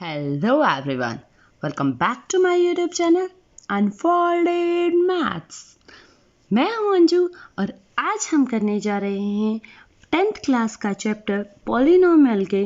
Hello everyone, welcome back to my YouTube channel Unfolded Maths। मैं हूं अंजू और आज हम करने जा रहे हैं 10th क्लास का चैप्टर पॉलिनोमियल के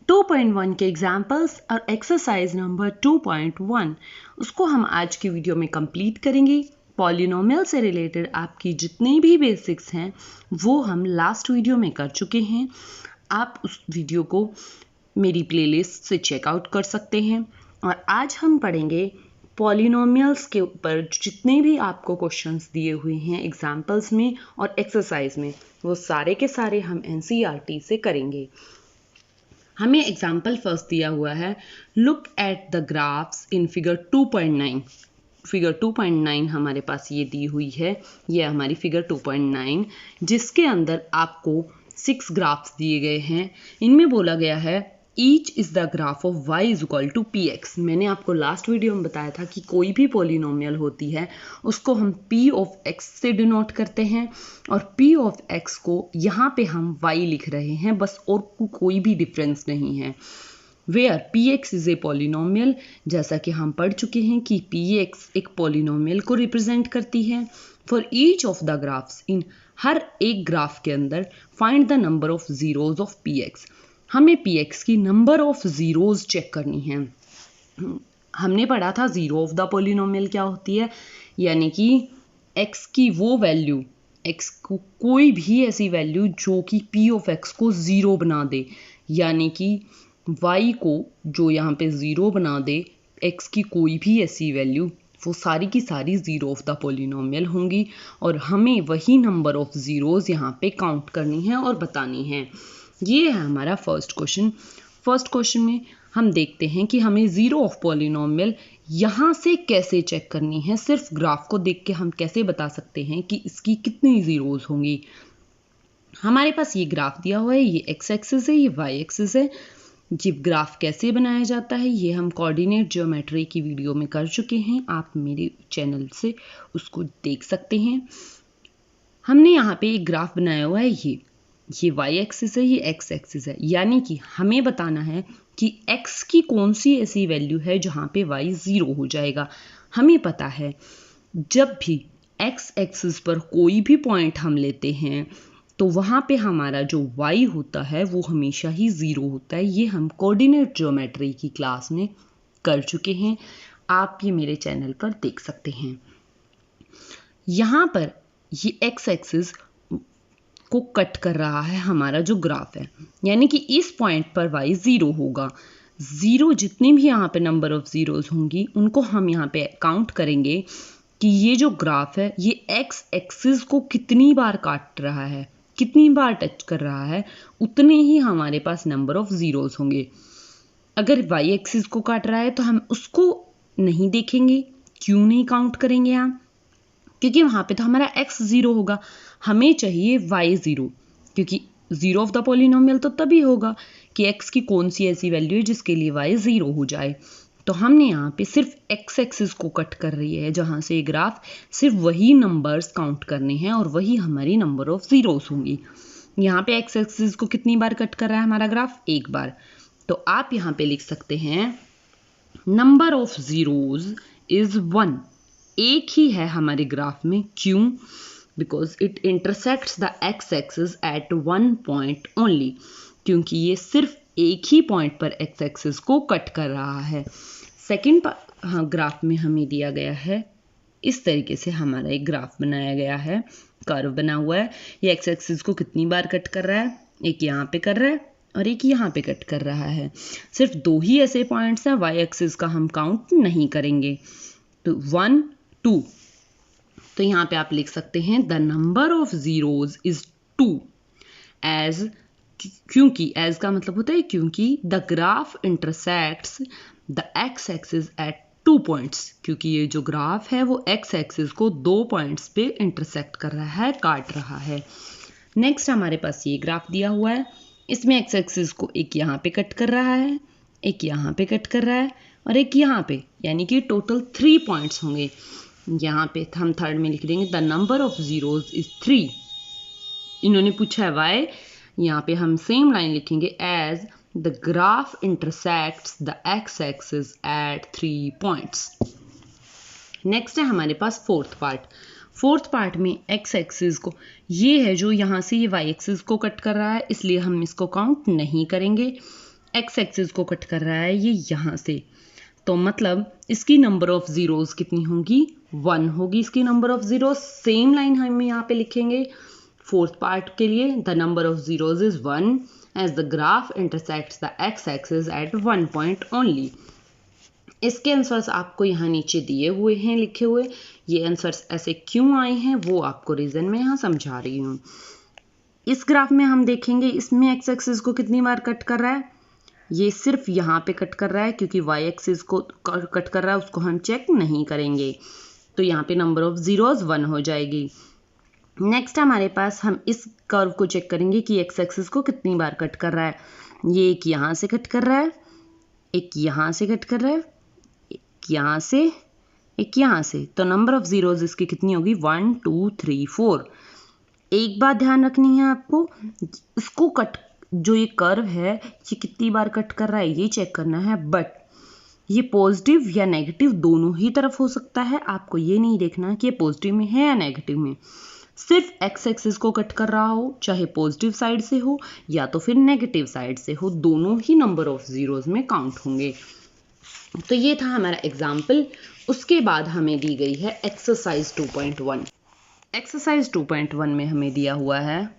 2.1 के एग्जाम्पल्स और एक्सरसाइज नंबर 2.1। उसको हम आज की वीडियो में कंप्लीट करेंगे। पॉलिनोमियल से रिलेटेड आपकी जितनी भी बेसिक्स हैं वो हम लास्ट वीडियो में कर चुके हैं। आप उस वीडियो को मेरी प्लेलिस्ट से चेकआउट कर सकते हैं। और आज हम पढ़ेंगे पॉलिनोमियल्स के ऊपर जितने भी आपको क्वेश्चंस दिए हुए हैं एग्जाम्पल्स में और एक्सरसाइज में, वो सारे के सारे हम एनसीईआरटी से करेंगे। हमें एग्जाम्पल फर्स्ट दिया हुआ है, look at the graphs in figure 2.9। Figure 2.9 हमारे पास ये दी हुई है, ये हमारी फिगर 2.9 जिसके अंदर आपको 6 ग्राफ्स दिए गए हैं। इनमें बोला गया है each is the graph of y is equal to p x. मैंने आपको लास्ट वीडियो में बताया था कि कोई भी पॉलिनोमियल होती है उसको हम p ऑफ x से डिनोट करते हैं और p ऑफ x को यहाँ पे हम y लिख रहे हैं, बस और कोई भी डिफरेंस नहीं है। Where px is a polynomial, जैसा कि हम पढ़ चुके हैं कि px एक पॉलिनोमियल को रिप्रेजेंट करती है। For each of the graphs, in हर एक ग्राफ के अंदर find the number of zeros of px। हमें px की नंबर ऑफ जीरोज चेक करनी है। हमने पढ़ा था जीरो ऑफ द पॉलिनोमियल क्या होती है, यानी कि x की वो वैल्यू, x को कोई भी ऐसी वैल्यू जो कि p ऑफ x को ज़ीरो बना दे, यानी कि y को जो यहाँ पे ज़ीरो बना दे, x की कोई भी ऐसी वैल्यू, वो सारी की सारी ज़ीरो ऑफ द पॉलिनोमियल होंगी और हमें वही नंबर ऑफ ज़ीरोज़ यहाँ पे काउंट करनी है और बतानी है। ये है हमारा फर्स्ट क्वेश्चन। फर्स्ट क्वेश्चन में हम देखते हैं कि हमें ज़ीरो ऑफ पॉलिनोमियल यहाँ से कैसे चेक करनी है। सिर्फ ग्राफ को देख के हम कैसे बता सकते हैं कि इसकी कितनी ज़ीरोज़ होंगी। हमारे पास ये ग्राफ दिया हुआ है, ये एक्स एक्सिस है, ये वाई एक्सिस है। ये ग्राफ कैसे बनाया जाता है ये हम कोऑर्डिनेट ज्योमेट्री की वीडियो में कर चुके हैं, आप मेरे चैनल से उसको देख सकते हैं। हमने यहाँ पे एक ग्राफ बनाया हुआ है, ये वाई एक्सिस है, ये एक्स एक्सिस है, यानी कि हमें बताना है कि x की कौन सी ऐसी वैल्यू है जहाँ पे y ज़ीरो हो जाएगा। हमें पता है जब भी x एक्सिस पर कोई भी पॉइंट हम लेते हैं तो वहाँ पे हमारा जो y होता है वो हमेशा ही ज़ीरो होता है। ये हम कोऑर्डिनेट ज्योमेट्री की क्लास में कर चुके हैं, आप ये मेरे चैनल पर देख सकते हैं। यहाँ पर ये x एक्सिस को कट कर रहा है हमारा जो ग्राफ है, यानी कि इस पॉइंट पर y ज़ीरो होगा। ज़ीरो जितनी भी यहाँ पे नंबर ऑफ ज़ीरोज़ होंगी उनको हम यहाँ पे काउंट करेंगे कि ये जो ग्राफ है ये x एक्सिस को कितनी बार काट रहा है, कितनी बार टच कर रहा है, उतने ही हमारे पास नंबर ऑफ ज़ीरोज़ होंगे। अगर y एक्सिस को काट रहा है तो हम उसको नहीं देखेंगे। क्यों नहीं काउंट करेंगे हम? क्योंकि वहाँ पे तो हमारा x ज़ीरो होगा, हमें चाहिए y ज़ीरो, क्योंकि ज़ीरो ऑफ द पॉलिनोमियल तो तभी होगा कि x की कौन सी ऐसी वैल्यू है जिसके लिए y ज़ीरो हो जाए। तो हमने यहाँ पे सिर्फ x एक्सिस को कट कर रही है, जहाँ से ग्राफ सिर्फ वही नंबर्स काउंट करने हैं और वही हमारी नंबर ऑफ ज़ीरोज़ होंगी। यहाँ पे x एक्सिस को कितनी बार कट कर रहा है हमारा ग्राफ? एक बार। तो आप यहाँ पे लिख सकते हैं नंबर ऑफ ज़ीरोज़ इज़ 1। एक ही है हमारे ग्राफ में, क्यों? Because it intersects the x axis eight one point only, क्योंकि ये सिर्फ एक ही पॉइंट पर एक्स एक्सिस को कट कर रहा है। सेकेंड ग्राफ में हमें दिया गया है, इस तरीके से हमारा एक ग्राफ बनाया गया है, कर्व बना हुआ है। ये एक्स एक्सिस को कितनी बार कट कर रहा है? एक यहाँ पे कर रहा है और एक यहाँ पे कट कर रहा है। सिर्फ दो ही ऐसे पॉइंट्स हैं, वाई एक्सिस का हम काउंट नहीं करेंगे। तो 1, 2, तो यहाँ पे आप लिख सकते हैं the number of zeros is 2 as, क्योंकि एज का मतलब होता है क्योंकि the graph intersects the x axis at 2 points, क्योंकि ये जो ग्राफ है वो एक्स एक्सिस को 2 पॉइंट्स पे इंटरसेक्ट कर रहा है, काट रहा है। नेक्स्ट हमारे पास ये ग्राफ दिया हुआ है, इसमें एक्स एक्सिस को एक यहाँ पे कट कर रहा है, एक यहाँ पे कट कर रहा है और एक यहाँ पे, यानी कि टोटल 3 पॉइंट्स होंगे। यहाँ पे हम थर्ड में लिख देंगे the number of zeros is 3। इन्होंने पूछा है वाई, यहाँ पे हम सेम लाइन लिखेंगे as the graph intersects the x-axis at 3 points. Next है हमारे पास फोर्थ पार्ट में एक्स एक्सिस को, ये है जो यहाँ से ये वाई एक्सिस को कट कर रहा है, इसलिए हम इसको काउंट नहीं करेंगे। एक्स एक्सिस को कट कर रहा है ये यहाँ से, तो मतलब इसकी नंबर ऑफ जीरोस कितनी होगी, 1 होगी इसकी number of zeros. Same line हम यहाँ पे लिखेंगे फोर्थ पार्ट के लिए, the number of zeros is 1 as the graph intersects the x axis at 1 point only. इसके आंसर्स आपको यहाँ नीचे दिए हुए हैं लिखे हुए। ये आंसर्स ऐसे क्यों आए हैं वो आपको रीजन में यहाँ समझा रही हूँ। इस ग्राफ में हम देखेंगे इसमें एक्स एक्सिस को कितनी बार कट कर रहा है, ये सिर्फ यहाँ पे कट कर रहा है, क्योंकि वाई एक्सिस को कट कर रहा है उसको हम चेक नहीं करेंगे, तो यहाँ पे नंबर ऑफ जीरोस 1 हो जाएगी। नेक्स्ट हमारे पास हम इस कर्व को चेक करेंगे कि एक्स एक्सिस को कितनी बार कट कर रहा है। ये एक यहाँ से कट कर रहा है, एक यहाँ से कट कर रहा है, एक यहाँ से, एक यहाँ से, तो नंबर ऑफ जीरोस इसकी कितनी होगी, 1 2 3 4। एक बात ध्यान रखनी है आपको, इसको कट, जो ये कर्व है ये कितनी बार कट कर रहा है ये चेक करना है, बट ये पॉजिटिव या नेगेटिव दोनों ही तरफ हो सकता है। आपको ये नहीं देखना कि ये पॉजिटिव में है या नेगेटिव में, सिर्फ एक्स एक्सिस को कट कर रहा हो, चाहे पॉजिटिव साइड से हो या तो फिर नेगेटिव साइड से हो, दोनों ही नंबर ऑफ जीरोस में काउंट होंगे। तो ये था हमारा एग्जाम्पल। उसके बाद हमें दी गई है एक्सरसाइज 2.1। एक्सरसाइज 2.1 में हमें दिया हुआ है,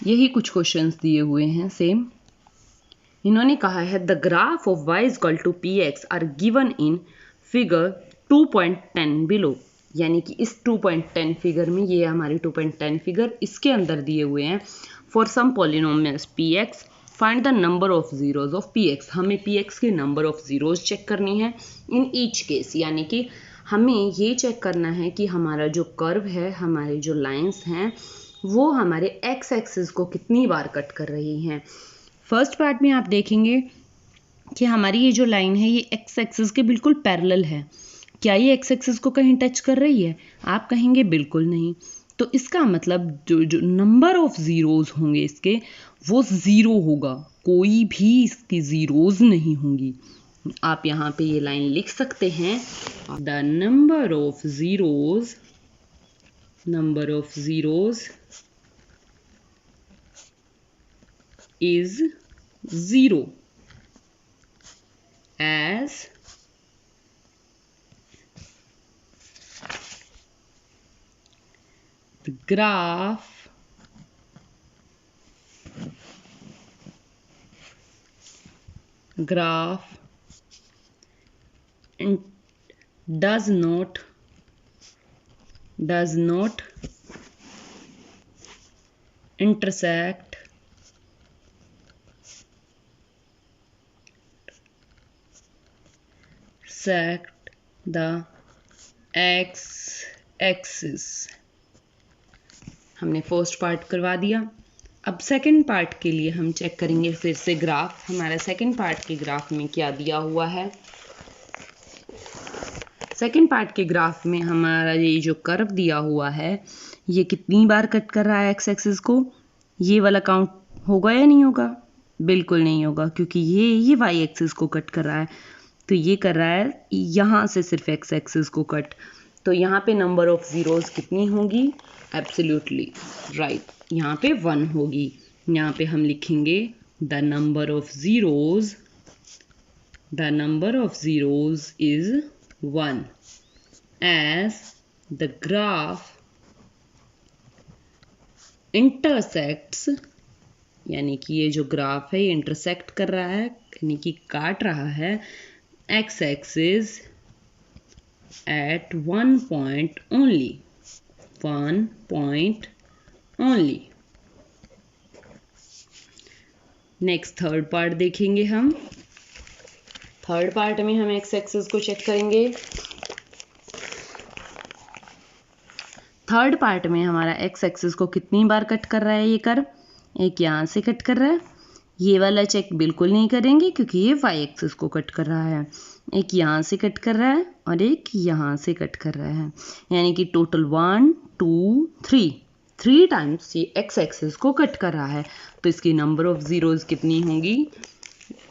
यही कुछ क्वेश्चंस दिए हुए हैं सेम। इन्होंने कहा है the graph of y is equal to p x are given in figure 2.10 below, यानी कि इस 2.10 फिगर में, ये हमारी 2.10 फिगर, इसके अंदर दिए हुए हैं for some polynomials p x find the number of zeros of p x. हमें पी एक्स के नंबर ऑफ जीरोज चेक करनी है इन ईच केस, यानी कि हमें ये चेक करना है कि हमारा जो कर्व है, हमारे जो लाइंस हैं, वो हमारे एक्स एक्सिस को कितनी बार कट कर रही हैं। फर्स्ट पार्ट में आप देखेंगे कि हमारी ये जो लाइन है ये एक्स एक्सिस के बिल्कुल पैरेलल है। क्या ये एक्स एक्सिस को कहीं टच कर रही है? आप कहेंगे बिल्कुल नहीं। तो इसका मतलब जो नंबर ऑफ जीरोज होंगे इसके, वो ज़ीरो होगा, कोई भी इसकी जीरोज नहीं होंगी। आप यहाँ पे ये लाइन लिख सकते हैं, the number of zeros is 0 as the graph does not intersect the x axis। हमने फर्स्ट पार्ट करवा दिया। अब सेकंड पार्ट के लिए हम चेक करेंगे फिर से ग्राफ। हमारा सेकंड पार्ट के ग्राफ में क्या दिया हुआ है। सेकंड पार्ट के ग्राफ में हमारा ये जो कर्व दिया हुआ है, ये कितनी बार कट कर रहा है एक्स एक्सिस को। ये वाला काउंट होगा या नहीं होगा? बिल्कुल नहीं होगा, क्योंकि ये वाई एक्सिस को कट कर रहा है। तो ये कर रहा है यहाँ से सिर्फ एक्स एक्सिस को कट। तो यहाँ पे नंबर ऑफ जीरोस कितनी होगी? एब्सोल्युटली राइट, यहाँ पे 1 होगी। यहाँ पे हम लिखेंगे the number of zeros is 1 as the graph intersects, यानी कि ये जो ग्राफ है ये इंटरसेक्ट कर रहा है, यानी कि काट रहा है x axis at 1 point only। Next third part देखेंगे हम। थर्ड पार्ट में हम एक्स एक्सिस को चेक करेंगे। थर्ड पार्ट में हमारा एक्स एक्सिस को कितनी बार कट कर रहा है ये कर्व? एक यहाँ से कट कर रहा है, ये वाला चेक बिल्कुल नहीं करेंगे क्योंकि ये वाई एक्सिस को कट कर रहा है। एक यहाँ से कट कर रहा है और एक यहाँ से कट कर रहा है, यानी कि टोटल 1 2 3 3 टाइम्स ये एक्स एक्सिस को कट कर रहा है, तो इसकी नंबर ऑफ ज़ीरोज़ कितनी होंगी?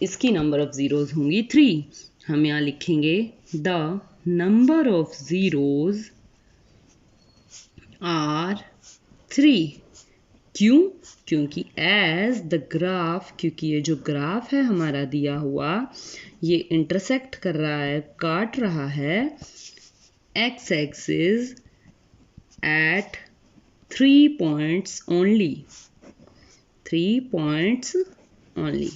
इसकी नंबर ऑफ ज़ीरोज़ होंगी 3। हम यहाँ लिखेंगे the number of zeros are 3। क्यों? क्योंकि एज द ग्राफ, क्योंकि ये जो ग्राफ है हमारा दिया हुआ, ये इंटरसेक्ट कर रहा है, काट रहा है x axis eight 3 points only. 3 points only.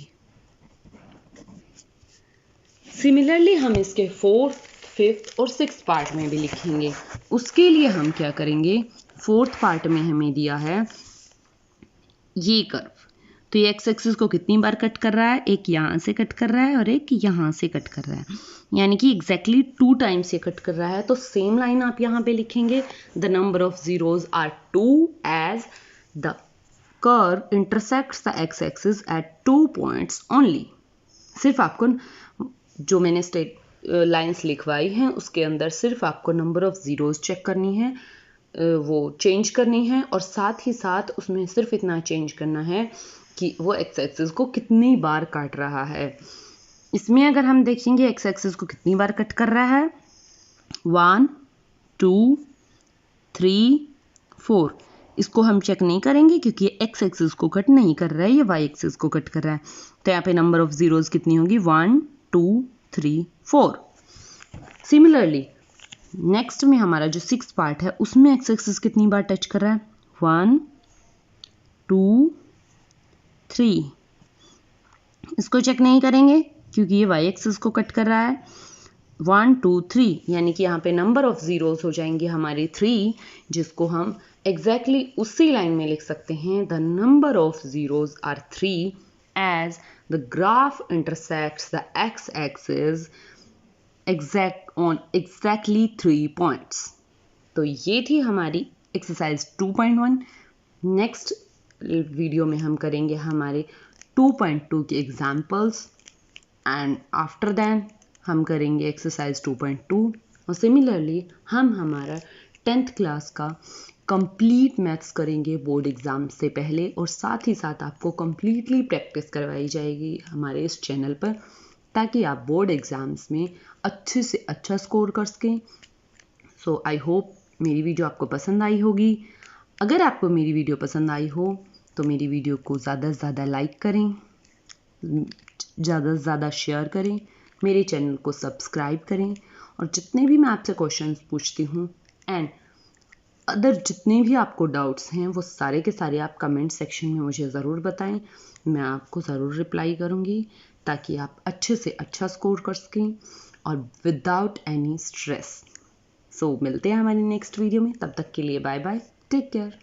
Similarly हम इसके 4th, 5th और 6th पार्ट में भी लिखेंगे। उसके लिए हम क्या करेंगे? 4th पार्ट में हमें दिया है ये कर्व, तो ये एक्स एक्सिस को कितनी बार कट कर रहा है? एक यहाँ से कट कर रहा है और एक यहाँ से कट कर रहा है, यानी कि एग्जैक्टली 2 टाइम्स ये कट कर रहा है। तो सेम लाइन आप यहाँ पे लिखेंगे, the number of zeros are 2 as the curve intersects the x axis at 2 points only. सिर्फ आपको जो मैंने लाइंस लिखवाई हैं उसके अंदर सिर्फ आपको नंबर ऑफ जीरोज चेक करनी है, वो चेंज करनी है, और साथ ही साथ उसमें सिर्फ इतना चेंज करना है कि वो एक्स एक्सिस को कितनी बार काट रहा है। इसमें अगर हम देखेंगे एक्स एक्सिस को कितनी बार कट कर रहा है, 1 2 3 4। इसको हम चेक नहीं करेंगे क्योंकि ये एक्स एक्सिस को कट नहीं कर रहा है, ये वाई एक्सिस को कट कर रहा है। तो यहाँ पे नंबर ऑफ जीरोज कितनी होगी? 1 2 3 4। सिमिलरली नेक्स्ट में हमारा जो 6th पार्ट है उसमें एक्स एक्सिस कितनी बार टच कर रहा है? 1 2 3। इसको चेक नहीं करेंगे क्योंकि ये वाई एक्सिस को कट कर रहा है। 1 2 3, यानी कि यहाँ पे नंबर ऑफ जीरोज हो जाएंगे हमारे 3, जिसको हम एग्जैक्टली उसी लाइन में लिख सकते हैं, the number of zeros are 3 as the graph intersects the x axis exactly 3 points। तो ये थी हमारी एक्सरसाइज 2.1। नेक्स्ट वीडियो में हम करेंगे हमारे 2.2 के एग्जाम्पल्स, एंड आफ्टर दैट हम करेंगे एक्सरसाइज 2.2। और सिमिलरली हम हमारा 10th क्लास का कंप्लीट मैथ्स करेंगे बोर्ड एग्ज़ाम से पहले, और साथ ही साथ आपको कंप्लीटली प्रैक्टिस करवाई जाएगी हमारे इस चैनल पर, ताकि आप बोर्ड एग्ज़ाम्स में अच्छे से अच्छा स्कोर कर सकें। सो आई होप मेरी वीडियो आपको पसंद आई होगी। अगर आपको मेरी वीडियो पसंद आई हो तो मेरी वीडियो को ज़्यादा से ज़्यादा लाइक करें, ज़्यादा से ज़्यादा शेयर करें, मेरे चैनल को सब्सक्राइब करें, और जितने भी मैं आपसे क्वेश्चंस पूछती हूँ एंड अदर जितने भी आपको डाउट्स हैं वो सारे के सारे आप कमेंट सेक्शन में मुझे ज़रूर बताएं। मैं आपको ज़रूर रिप्लाई करूँगी ताकि आप अच्छे से अच्छा स्कोर कर सकें और विदाउट एनी स्ट्रेस। सो मिलते हैं हमारी नेक्स्ट वीडियो में, तब तक के लिए बाय बाय, टेक केयर।